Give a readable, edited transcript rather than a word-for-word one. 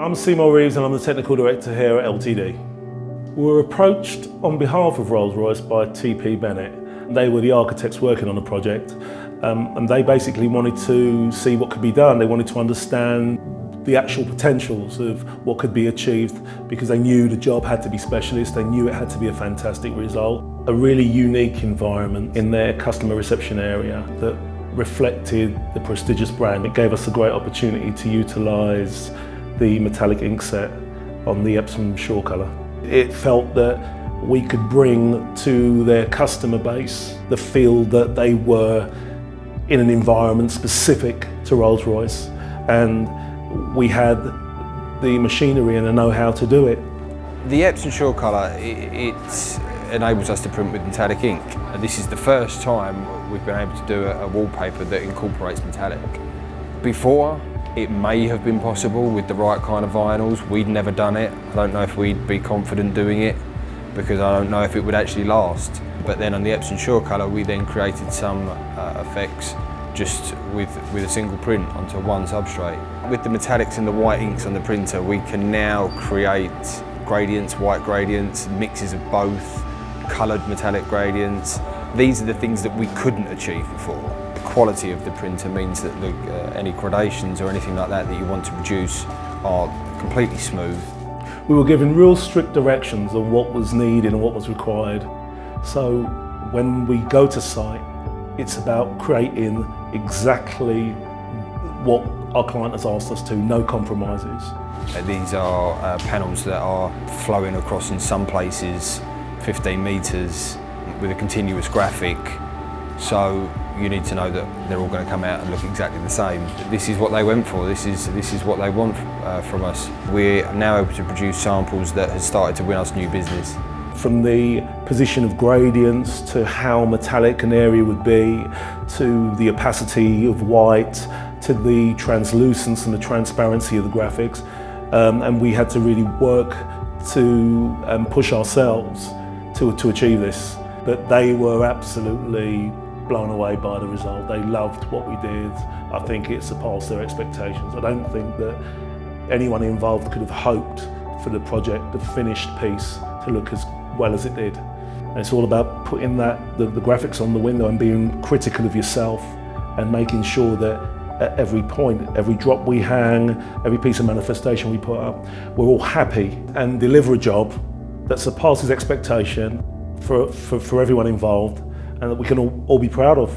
I'm Seymour Reeves and I'm the Technical Director here at LTD. We were approached on behalf of Rolls-Royce by TP Bennett. They were the architects working on the project and they basically wanted to see what could be done. They wanted to understand the actual potentials of what could be achieved because they knew the job had to be specialist, they knew it had to be a fantastic result. A really unique environment in their customer reception area that reflected the prestigious brand. It gave us a great opportunity to utilise the metallic ink set on the Epson SureColor. It felt that we could bring to their customer base the feel that they were in an environment specific to Rolls-Royce, and we had the machinery and the know-how to do it. The Epson SureColor, it enables us to print with metallic ink. And this is the first time we've been able to do a wallpaper that incorporates metallic. Before, it may have been possible with the right kind of vinyls. We'd never done it. I don't know if we'd be confident doing it because I don't know if it would actually last. But then on the Epson SureColor, we then created some effects just with a single print onto one substrate. With the metallics and the white inks on the printer, we can now create gradients, white gradients, mixes of both, coloured metallic gradients. These are the things that we couldn't achieve before. The quality of the printer means that any gradations or anything like that you want to produce are completely smooth. We were given real strict directions on what was needed and what was required. So when we go to site, it's about creating exactly what our client has asked us to, no compromises. These are panels that are flowing across in some places 15 metres with a continuous graphic, so you need to know that they're all going to come out and look exactly the same. This is what they went for, this is what they want from us. We're now able to produce samples that has started to win us new business. From the position of gradients to how metallic an area would be, to the opacity of white, to the translucence and the transparency of the graphics. And we had to really work to push ourselves to achieve this. But they were absolutely blown away by the result. They loved what we did. I think it surpassed their expectations. I don't think that anyone involved could have hoped for the project, the finished piece, to look as well as it did. And it's all about putting the graphics on the window and being critical of yourself and making sure that at every point, every drop we hang, every piece of manifestation we put up, we're all happy and deliver a job that surpasses expectation for everyone involved and that we can all be proud of.